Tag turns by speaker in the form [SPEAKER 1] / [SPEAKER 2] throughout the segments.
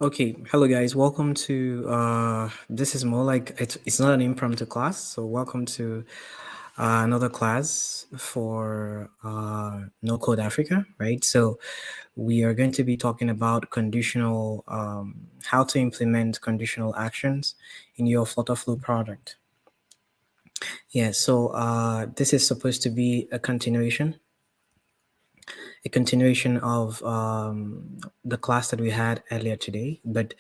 [SPEAKER 1] Okay, hello guys. Welcome to this is more like it's not an impromptu class, so welcome to another class for No Code Africa, right? So we are going to be talking about conditional how to implement conditional actions in your FlutterFlow product. Yeah, so this is supposed to be a continuation of the class that we had earlier today, but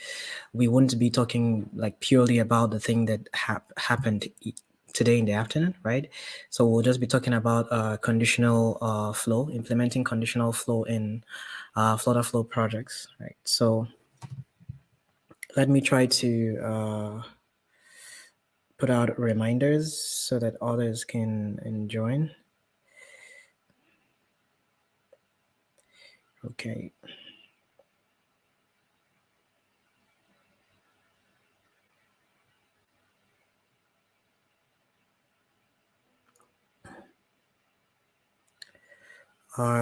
[SPEAKER 1] we wouldn't be talking like purely about the thing that happened today in the afternoon, right? So we'll just be talking about conditional flow, implementing conditional flow in FlutterFlow projects, right? So let me try to put out reminders so that others can join. Okay.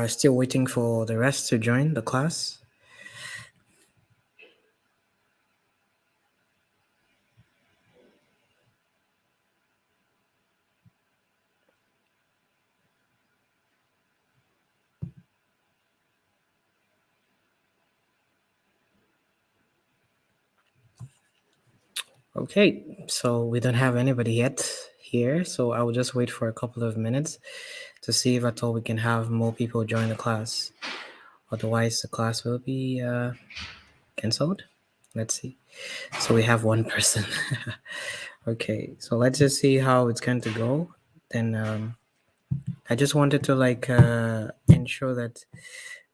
[SPEAKER 1] Still waiting for the rest to join the class. Okay, so we don't have anybody yet here, so I will just wait for a couple of minutes to see if at all we can have more people join the class. Otherwise, the class will be cancelled. Let's see. So we have one person. Okay, so let's just see how it's going to go. Then I just wanted to ensure that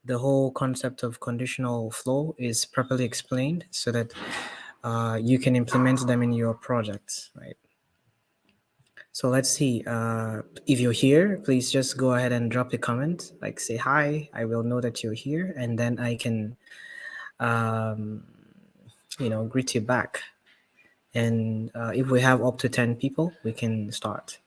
[SPEAKER 1] the whole concept of conditional flow is properly explained so that you can implement them in your projects, right? So let's see. If you're here, please just go ahead and drop a comment, like say hi. I will know that you're here, and then I can, um, greet you back. And if we have up to 10 people, we can start.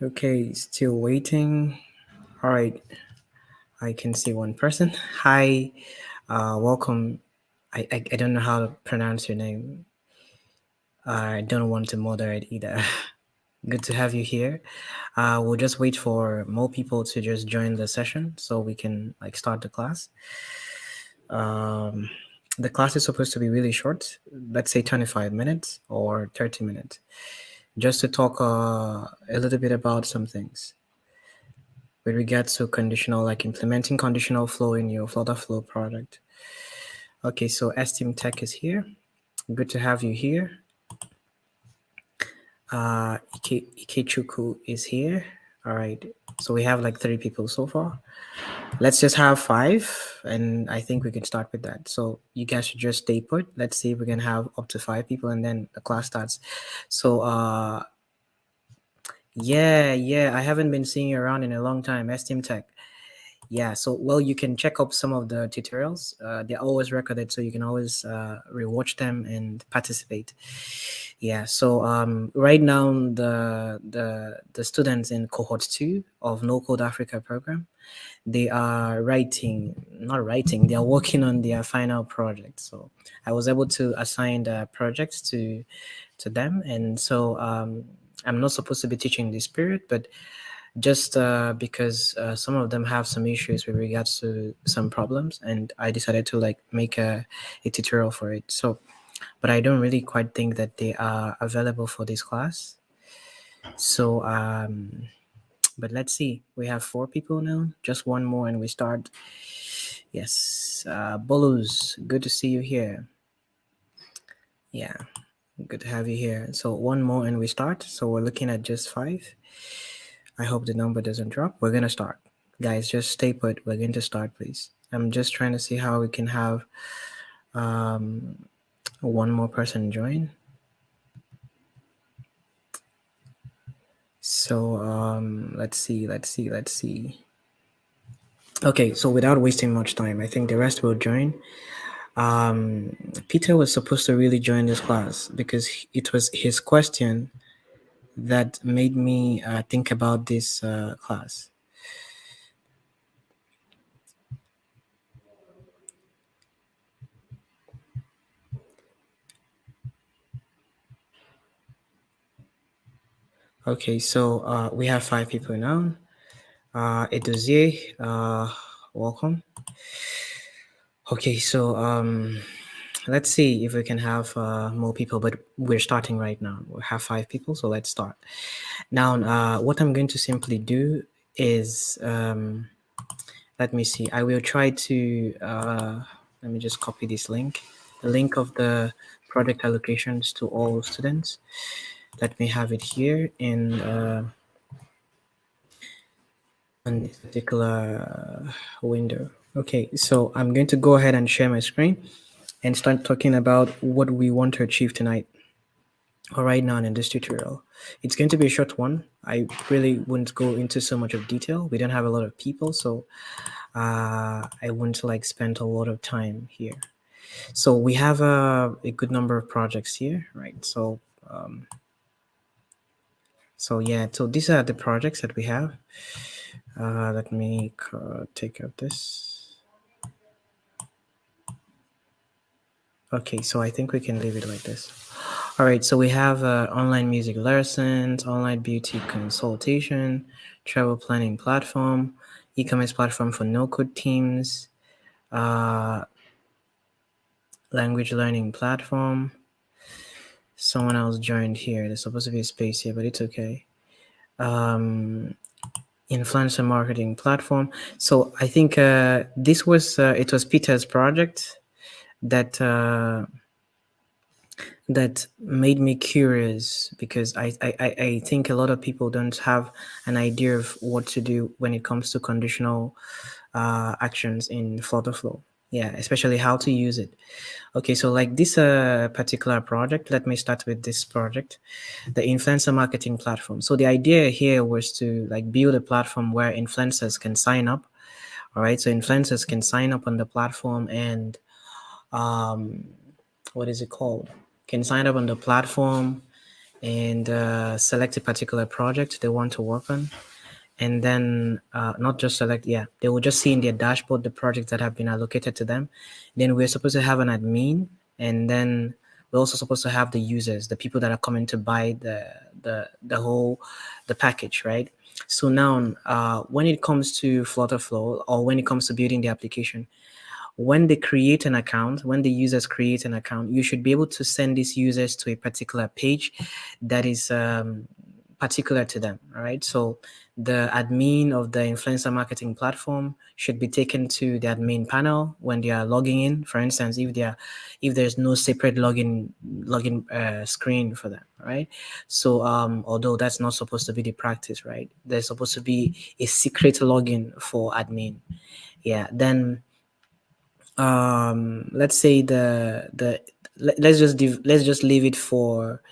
[SPEAKER 1] Okay, still waiting. All right, I can see one person. Hi, welcome. I don't know how to pronounce your name. I don't want to moderate either. Good to have you here. We'll just wait for more people to just join the session so we can like start the class. Um, the class is supposed to be really short, let's say 25 minutes or 30 minutes, just to talk a little bit about some things with regards to conditional, like implementing conditional flow in your FlutterFlow product. Okay, so Esteem Tech is here. Good to have you here. Ikechukwu is here. All right, so we have like 3 people so far. Let's just have 5, and I think we can start with that. So you guys should just stay put. Let's see if we can have up to 5 people, and then the class starts. So yeah, I haven't been seeing you around in a long time. Esteem Tech. Yeah, so well, you can check up some of the tutorials. They're always recorded, so you can always rewatch them and participate. Yeah, so right now the students in cohort 2 of No Code Africa program, they are not writing, they are working on their final project. So I was able to assign the projects to them, and so I'm not supposed to be teaching this period, but just because some of them have some issues with regards to some problems, and I decided to like make a tutorial for it. So but I don't really quite think that they are available for this class. So but let's see, we have 4 people now, just one more and we start. Yes, Bolus, good to see you here. Yeah, good to have you here. So one more and we start. So we're looking at just 5. I hope the number doesn't drop. We're gonna start, guys. Just stay put. We're going to start, please. I'm just trying to see how we can have one more person join. So let's see. Okay, so without wasting much time, I think the rest will join. Peter was supposed to really join this class because it was his question that made me think about this class. Okay, so we have five people now. Edozie, welcome. Okay, so let's see if we can have more people, but we're starting right now. We have five people, so let's start. Now, what I'm going to simply do is, let me see, I will try to, let me just copy this link, the link of the project allocations to all students. Let me have it here in on this particular window. Okay, so I'm going to go ahead and share my screen and start talking about what we want to achieve tonight or right now in this tutorial. It's going to be a short one. I really wouldn't go into so much of detail. We don't have a lot of people, so I wouldn't like spend a lot of time here. So we have a good number of projects here, right? So yeah, so these are the projects that we have. Let me take out this. Okay, so I think we can leave it like this. All right, so we have online music lessons, online beauty consultation, travel planning platform, e-commerce platform for no-code teams, uh, language learning platform. Someone else joined here. There's supposed to be a space here, but it's okay. Influencer marketing platform. So I think this was it was Peter's project that that made me curious because I think a lot of people don't have an idea of what to do when it comes to conditional actions in FlutterFlow. Yeah, especially how to use it. Okay, so like this particular project, let me start with this project, the influencer marketing platform. So the idea here was to like build a platform where influencers can sign up. All right, so influencers can sign up on the platform and um, what is it called? Can sign up on the platform and select a particular project they want to work on, and then not just select, yeah, they will just see in their dashboard the projects that have been allocated to them. Then we're supposed to have an admin, and then we're also supposed to have the users, the people that are coming to buy the whole the package, right? So now when it comes to FlutterFlow, or when it comes to building the application, when they create an account, when the users create an account, you should be able to send these users to a particular page that is particular to them. All right. So the admin of the influencer marketing platform should be taken to the admin panel when they are logging in. For instance, if there's no separate login screen for them, right? So although that's not supposed to be the practice, right? There's supposed to be a secret login for admin. Yeah. Then let's say let's just leave it for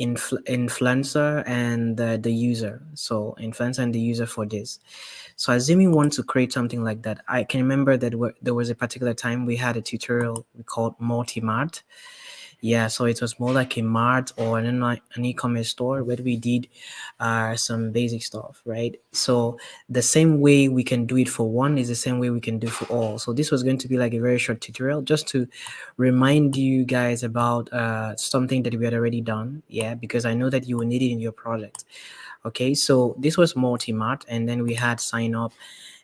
[SPEAKER 1] influencer and the user. So influencer and the user for this. So assuming we want to create something like that, I can remember that there was a particular time we had a tutorial we called multi-mart. Yeah, so it was more like a mart or an e-commerce store where we did some basic stuff, right? So the same way we can do it for one is the same way we can do for all. So this was going to be like a very short tutorial just to remind you guys about something that we had already done. Yeah, because I know that you will need it in your project. Okay, so this was multi-mart, and then we had sign up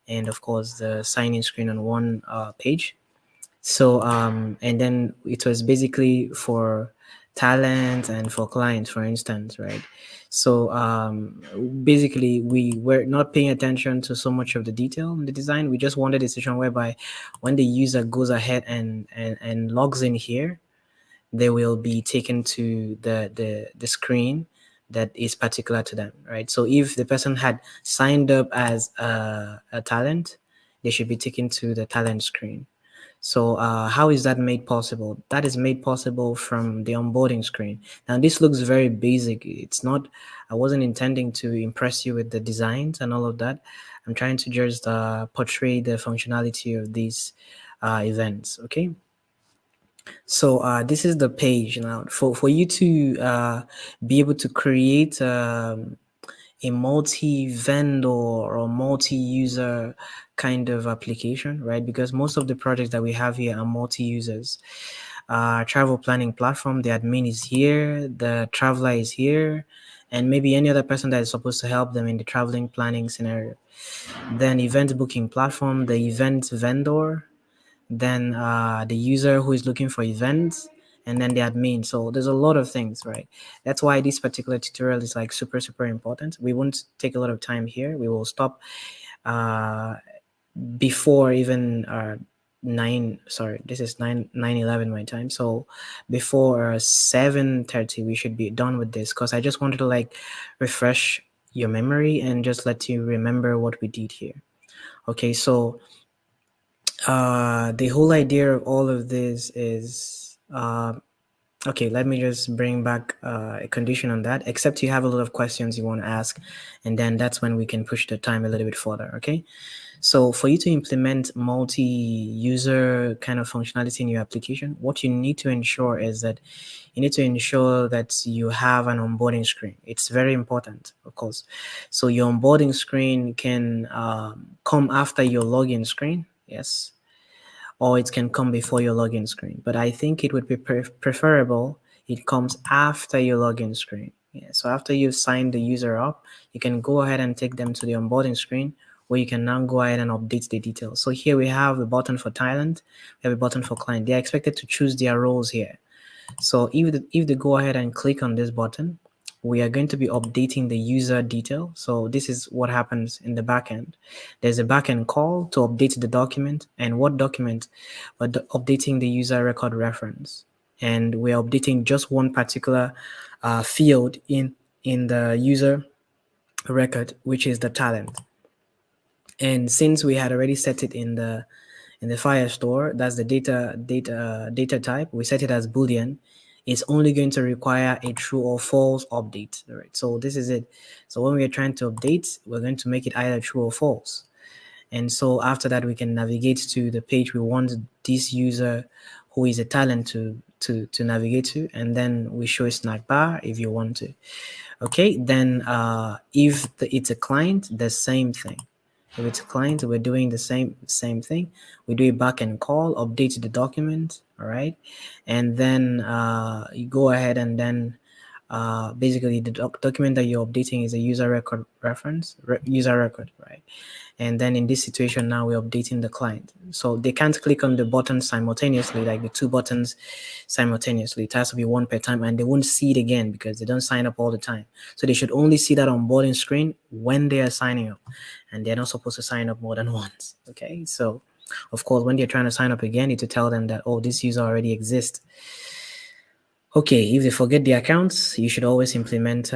[SPEAKER 1] and of course the sign-in screen on one page. So and then it was basically for talent and for clients, for instance, right? So basically we were not paying attention to so much of the detail in the design. We just wanted a situation whereby when the user goes ahead and logs in here, they will be taken to the screen that is particular to them, right? So if the person had signed up as a talent, they should be taken to the talent screen. So how is that made possible? That is made possible from the onboarding screen. Now this looks very basic. It's not, I wasn't intending to impress you with the designs and all of that. I'm trying to just portray the functionality of these events, okay? So this is the page now for you to be able to create a multi-vendor or multi-user kind of application, right? Because most of the projects that we have here are multi-users. Travel planning platform, the admin is here, the traveler is here, and maybe any other person that is supposed to help them in the traveling planning scenario. Then event booking platform, the event vendor, then the user who is looking for events, and then the admin. So there's a lot of things, right? That's why this particular tutorial is like super important. We won't take a lot of time here. We will stop uh, before even 9, sorry, this is 9:11 my time, so before 7:30 we should be done with this, because I just wanted to like refresh your memory and just let you remember what we did here. Okay, so the whole idea of all of this is okay, let me just bring back a condition on that, except you have a lot of questions you want to ask, and then that's when we can push the time a little bit further. Okay, so for you to implement multi-user kind of functionality in your application, what you need to ensure is that you need to ensure that you have an onboarding screen. It's very important, of course. So your onboarding screen can come after your login screen. Yes, or it can come before your login screen. But I think it would be preferable it comes after your login screen. Yeah, so after you've signed the user up, you can go ahead and take them to the onboarding screen where you can now go ahead and update the details. So here we have a button for Thailand, we have a button for client. They're expected to choose their roles here. So if they go ahead and click on this button, we are going to be updating the user detail. So this is what happens in the backend. There's a backend call to update the document, and what document? We're updating the user record reference, and we're updating just one particular field in the user record, which is the talent. And since we had already set it in the Firestore, that's the data type, we set it as Boolean. It's only going to require a true or false update. All right, so this is it. So when we're trying to update, we're going to make it either true or false. And so after that, we can navigate to the page we want this user who is a talent to navigate to, and then we show a snack bar if you want to. Okay, then if it's a client, the same thing. If it's a client, we're doing the same thing. We do a backend call, update the document, all right, and then you go ahead and then basically the document that you're updating is a user record reference, user record, right? And then in this situation now we're updating the client, so they can't click on the button simultaneously, like the two buttons simultaneously. It has to be one per time, and they won't see it again because they don't sign up all the time. So they should only see that onboarding screen when they are signing up, and they're not supposed to sign up more than once. Okay, so of course when they're trying to sign up again, you need to tell them that, oh, this user already exists. Okay, if they forget the accounts, you should always implement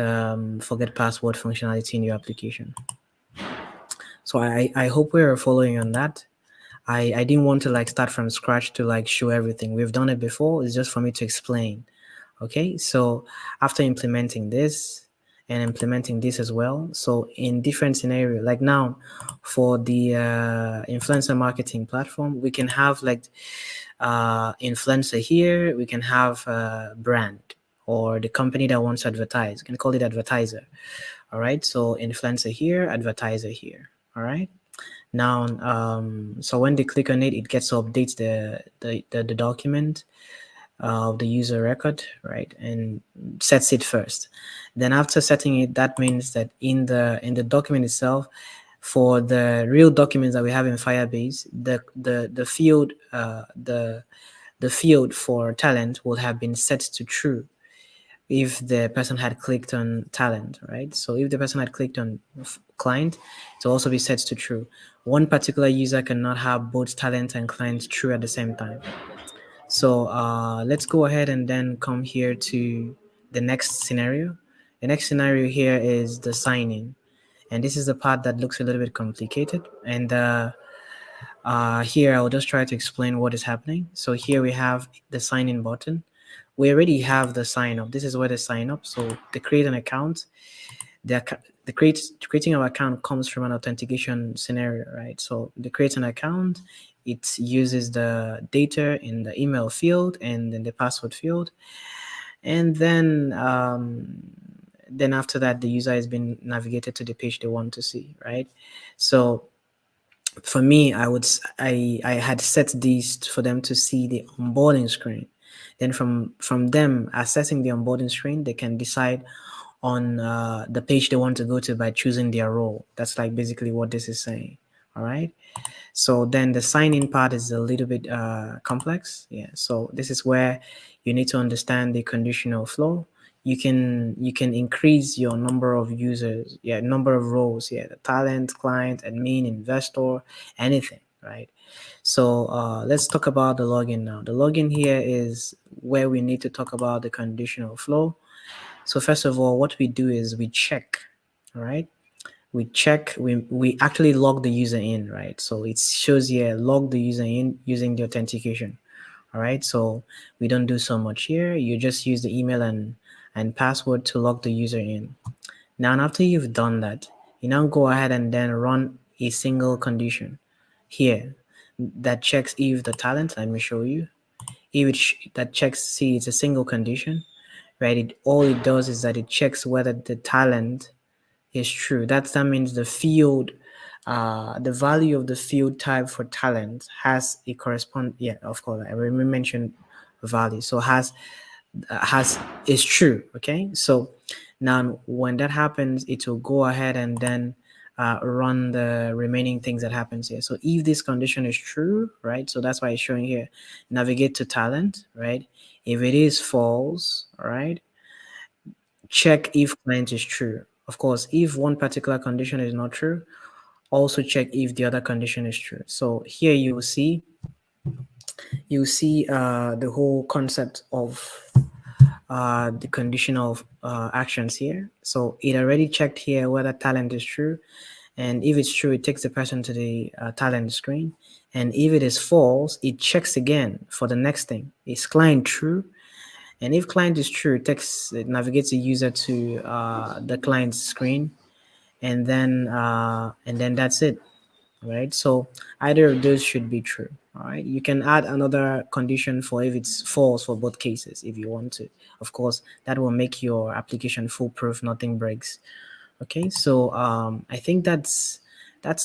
[SPEAKER 1] forget password functionality in your application. So I hope we're following on that. I didn't want to like start from scratch to like show everything. We've done it before. It's just for me to explain. Okay, so after implementing this and implementing this as well, so in different scenario, like now for the influencer marketing platform, we can have like influencer here, we can have brand or the company that wants to advertise. You can call it advertiser. All right, so influencer here, advertiser here. All right. Now, so when they click on it, it gets to update the document of the user record, right, and sets it first. Then after setting it, that means that in the document itself, for the real documents that we have in Firebase, the field the field for talent will have been set to true if the person had clicked on talent, right? So if the person had clicked on client, it will also be set to true. One particular user cannot have both talent and client true at the same time. So let's go ahead and then come here to the next scenario. The next scenario here is the sign-in. And this is the part that looks a little bit complicated. And here I'll just try to explain what is happening. So here we have the sign-in button. We already have the sign up. This is where they sign up. So they create an account. Creating our account comes from an authentication scenario, right? So they create an account, It uses the data in the email field and in the password field, and then after that, the user has been navigated to the page they want to see, right? So for me, I had set these for them to see the onboarding screen. Then from them accessing the onboarding screen, they can decide on the page they want to go to by choosing their role. That's like basically what this is saying. All right. So then the sign in part is a little bit complex. Yeah. So this is where you need to understand the conditional flow. You can increase your number of users, yeah, number of roles, yeah, the talent, client, admin, investor, anything, right? So let's talk about the login now. The login here is where we need to talk about the conditional flow. So first of all, what we do is we check, all right? We actually log the user in, right? So it shows here, log the user in using the authentication. All right. So we don't do so much here. You just use the email and password to log the user in. Now, after you've done that, you now go ahead and then run a single condition here that checks if the talent, let me show you, if that checks, see, it's a single condition, right? All it does is that it checks whether the talent is true. That means the field, the value of the field type for talent has a correspond. Yeah, of course, I already mentioned value. So has is true. Okay, so now when that happens, it will go ahead and then run the remaining things that happens here. So if this condition is true, right? So that's why it's showing here. Navigate to talent, right? If it is false, all right, check if client is true. Of course, if one particular condition is not true, also check if the other condition is true. So here you see the whole concept of the conditional actions here. So it already checked here whether talent is true, and if it's true, it takes the person to the talent screen. And if it is false, it checks again for the next thing. Is client true? And if client is true, it navigates the user to the client's screen, and then that's it, right? So either of those should be true. All right. You can add another condition for if it's false for both cases if you want to. Of course, that will make your application foolproof. Nothing breaks. Okay, so I think that's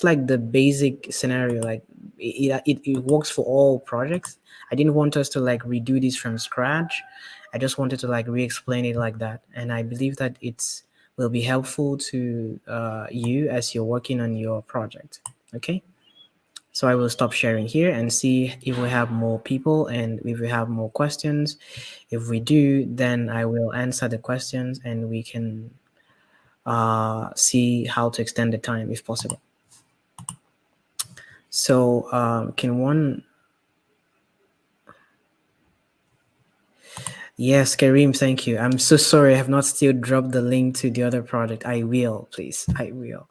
[SPEAKER 1] like the basic scenario. Like it works for all projects. I didn't want us to like redo this from scratch. I just wanted to like re-explain it like that, and I believe that it's will be helpful to you as you're working on your project. Okay, so I will stop sharing here and see if we have more people and if we have more questions. If we do, then I will answer the questions and we can see how to extend the time if possible. So can one? Yes, Kareem, thank you. I'm so sorry I have not still dropped the link to the other project. I will, please. I will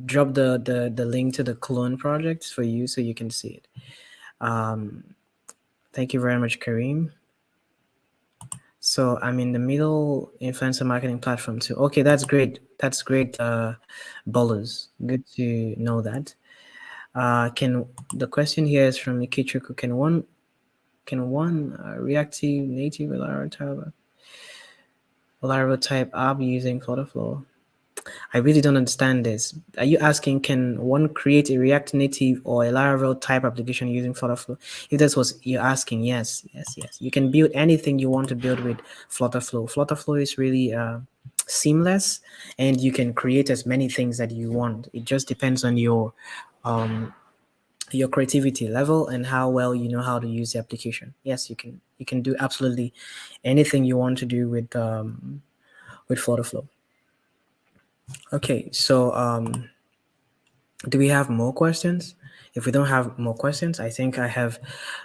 [SPEAKER 1] drop the link to the clone project for you so you can see it. Thank you very much, Kareem. So I'm in the middle influencer marketing platform too. Okay, that's great. That's great, Bowlers. Good to know that. Can the question here is from Ikichuku? Can one reactive native Laravel type app using FlutterFlow? I really don't understand this. Are you asking can one create a React Native or a Laravel type application using FlutterFlow? If that's what you're asking, yes. You can build anything you want to build with FlutterFlow. FlutterFlow is really seamless, and you can create as many things that you want. It just depends on your creativity level and how well you know how to use the application. Yes, you can do absolutely anything you want to do with FlutterFlow. Okay, so do we have more questions? If we don't have more questions, I think I have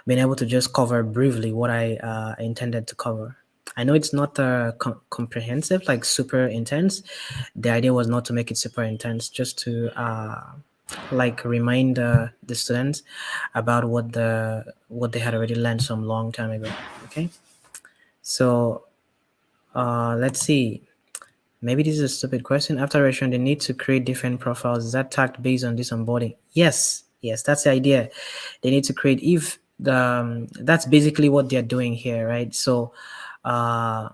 [SPEAKER 1] been able to just cover briefly what I intended to cover. I know it's not comprehensive, like super intense. The idea was not to make it super intense, just to like remind the students about what they had already learned some long time ago. Okay, so let's see. Maybe this is a stupid question. After registration, they need to create different profiles. Is that tagged based on this onboarding? Yes, Yes, that's the idea. They need to create if the that's basically what they're doing here, right? So uh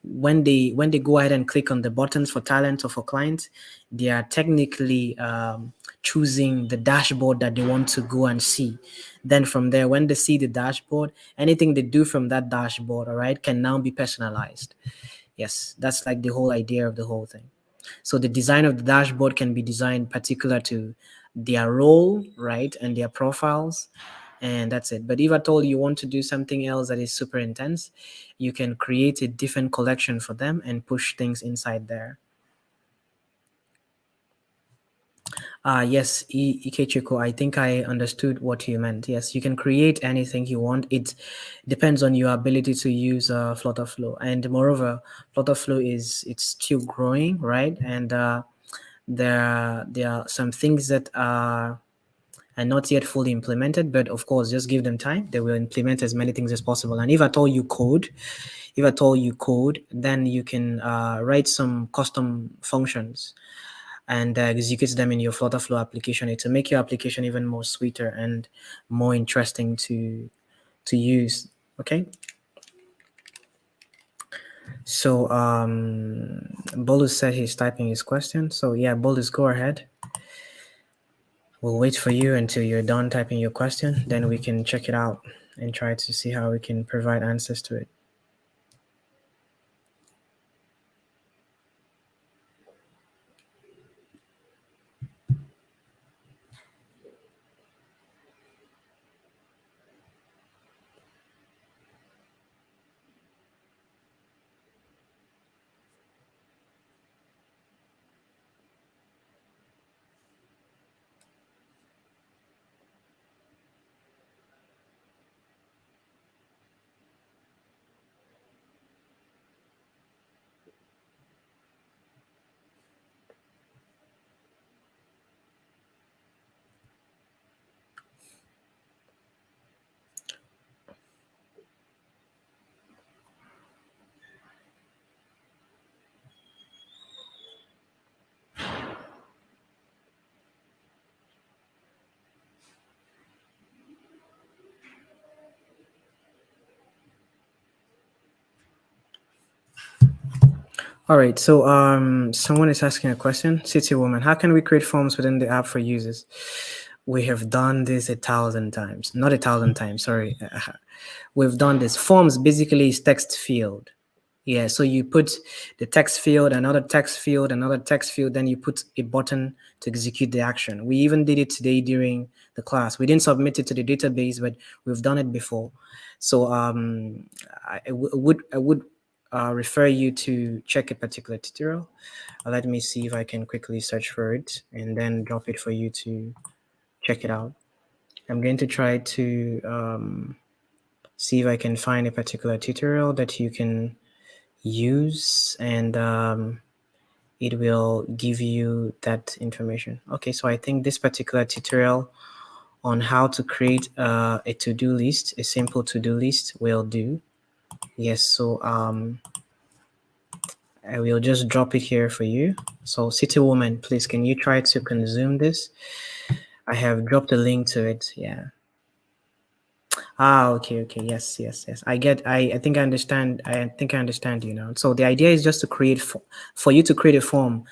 [SPEAKER 1] when they go ahead and click on the buttons for talent or for clients, they are technically choosing the dashboard that they want to go and see. Then from there, when they see the dashboard, anything they do from that dashboard, all right, can now be personalized. Yes, that's like the whole idea of the whole thing. So the design of the dashboard can be designed particular to their role, right, and their profiles, and that's it. But if at all you want to do something else that is super intense, you can create a different collection for them and push things inside there. Yes, Ikechiko, I think I understood what you meant. Yes, you can create anything you want. It depends on your ability to use FlutterFlow. And moreover, FlutterFlow is it's still growing, right? And there are some things that are not yet fully implemented, but of course, just give them time. They will implement as many things as possible. And if at all you code, then you can write some custom functions and execute them in your FlutterFlow application. It will make your application even more sweeter and more interesting to use. Okay. So Bolus said he's typing his question. So yeah, Bolus, go ahead. We'll wait for you until you're done typing your question. Then we can check it out and try to see how we can provide answers to it. All right. So someone is asking a question. City woman, how can we create forms within the app for users? We have done this 1,000 times. Not 1,000 times, sorry. We've done this. Forms basically is text field. Yeah, so you put the text field, another text field, then you put a button to execute the action. We even did it today during the class. We didn't submit it to the database, but we've done it before. So I would refer you to check a particular tutorial. Let me see if I can quickly search for it and then drop it for you to check it out. I'm going to try to see if I can find a particular tutorial that you can use, and it will give you that information. Okay, so I think this particular tutorial on how to create a to-do list, a simple to-do list, will do. Yes, so I will just drop it here for you. So City Woman, please, can you try to consume this? I have dropped a link to it. Yeah. Okay. Yes. I think I understand. I think I understand you now. So the idea is just to create for you to create a form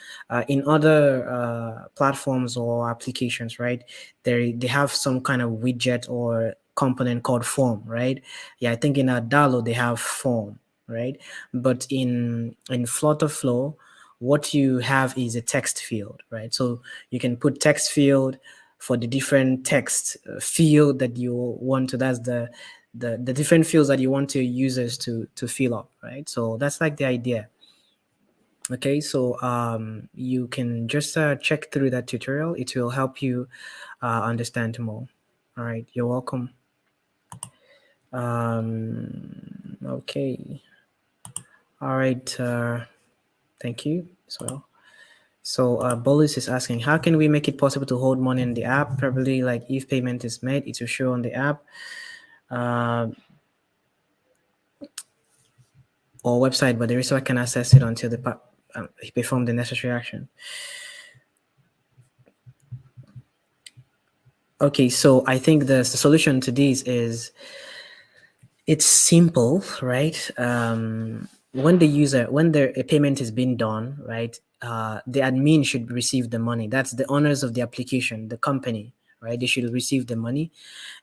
[SPEAKER 1] in other platforms or applications, right? They have some kind of widget or component called form, right? Yeah, I think in Adalo they have form, right? But in FlutterFlow, what you have is a text field, right? So you can put text field for the different text field that you want to. That's the different fields that you want your users to fill up, right? So that's like the idea. Okay, so you can just check through that tutorial. It will help you understand more. All right, you're welcome. Okay. All right. Thank you as well. So Bolus is asking, how can we make it possible to hold money in the app? Probably like if payment is made, it will show on the app or website, but the reseller can access it until he perform the necessary action. Okay, so I think the solution to this is it's simple, right? When the user, when a payment is being done, right, the admin should receive the money. That's the owners of the application, the company, right? They should receive the money.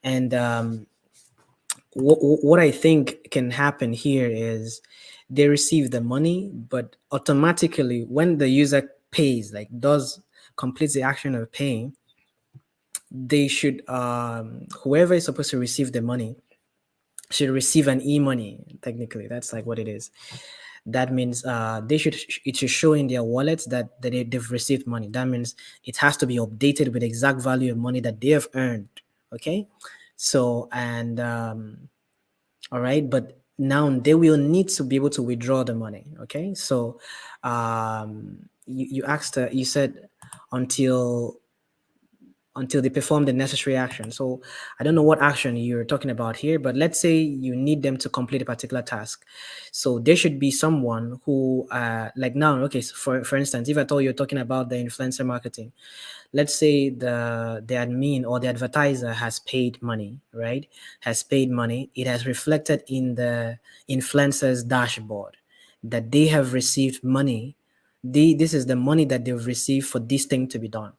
[SPEAKER 1] And what I think can happen here is they receive the money, but automatically when the user pays, like does completes the action of paying, they should whoever is supposed to receive the money should receive an e-money. Technically, that's like what it is. That means they should it should show in their wallets that they've received money. That means it has to be updated with exact value of money that they have earned. Okay, so and all right, but now they will need to be able to withdraw the money. Okay, so you asked you said until they perform the necessary action. So I don't know what action you're talking about here, but let's say you need them to complete a particular task. So there should be someone who, like now, okay, so for instance, if at all you're talking about the influencer marketing, let's say the admin or the advertiser has paid money, right? Has paid money. It has reflected in the influencer's dashboard that they have received money. This is the money that they've received for this thing to be done.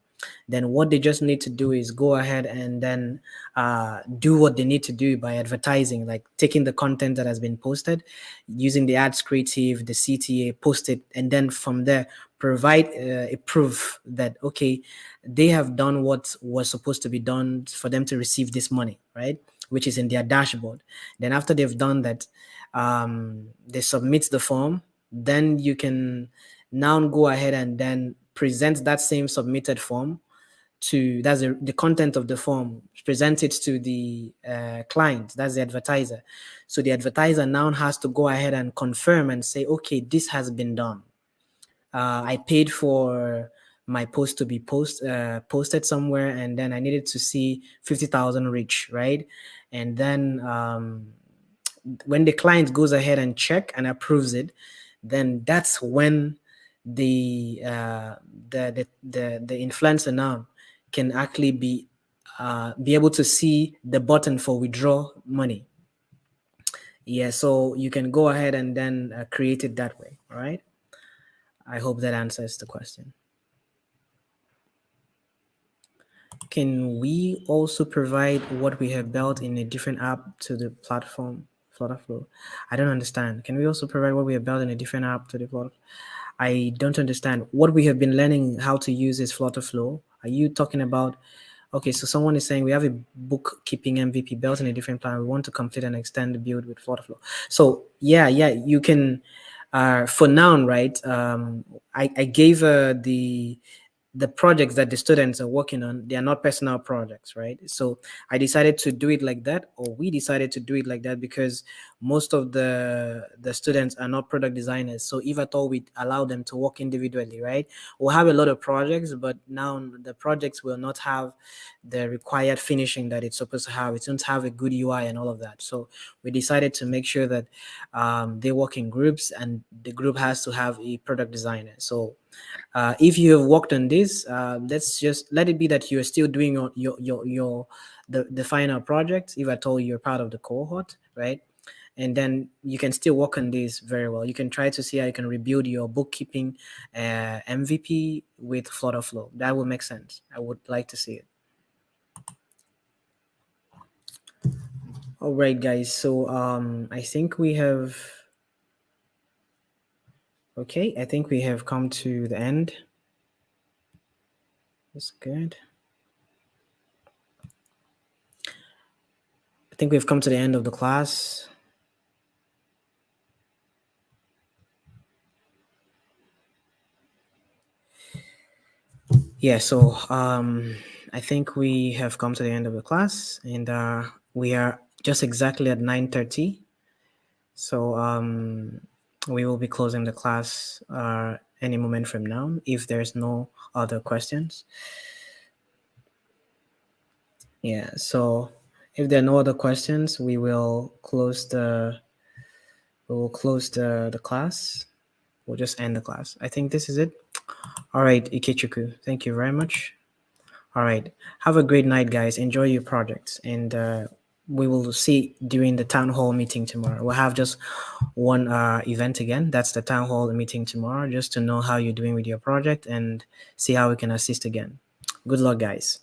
[SPEAKER 1] Then what they just need to do is go ahead and then do what they need to do by advertising, like taking the content that has been posted, using the ads creative, the CTA, post it, and then from there provide a proof that okay, they have done what was supposed to be done for them to receive this money, right? Which is in their dashboard. Then after they've done that, they submit the form. Then you can now go ahead and then present that same submitted form to that's the content of the form, present it to the client, that's the advertiser. So the advertiser now has to go ahead and confirm and say okay, this has been done. I paid for my post to be posted somewhere, and then I needed to see 50,000 reach, right? And then when the client goes ahead and check and approves it, then that's when the the influencer now can actually be able to see the button for withdraw money. Yeah, so you can go ahead and then create it that way. All right. I hope that answers the question. Can we also provide what we have built in a different app to the platform FlutterFlow? I don't understand. Can we also provide what we have built in a different app to the platform? I don't understand. What we have been learning how to use is FlutterFlow. Are you talking about? Okay, so someone is saying we have a bookkeeping MVP built in a different plan. We want to complete and extend the build with FlutterFlow. So yeah, you can. For now, right? I gave the projects that the students are working on, they are not personal projects, right? So I decided to do it like that, or we decided to do it like that, because most of the students are not product designers. So if at all we allow them to work individually, right, we'll have a lot of projects, but now the projects will not have the required finishing that it's supposed to have. It won't have a good UI and all of that. So we decided to make sure that they work in groups, and the group has to have a product designer. So if you have worked on this, let's just let it be that you're still doing the final project, if at all you're part of the cohort, right? And then you can still work on this very well. You can try to see how you can rebuild your bookkeeping MVP with FlutterFlow. That would make sense. I would like to see it. All right, guys. So I think we have. Okay, I think we have come to the end. That's good. I think we've come to the end of the class. Yeah, so I think we have come to the end of the class, and we are just exactly at 9:30. So we will be closing the class any moment from now if there's no other questions. Yeah, so if there are no other questions, we will close the the class. We'll just end the class. I think this is it. All right, Ikechukwu, thank you very much. All right. Have a great night, guys. Enjoy your projects, and we will see during the town hall meeting tomorrow. We'll have just one event again. That's the town hall meeting tomorrow, just to know how you're doing with your project and see how we can assist again. Good luck, guys.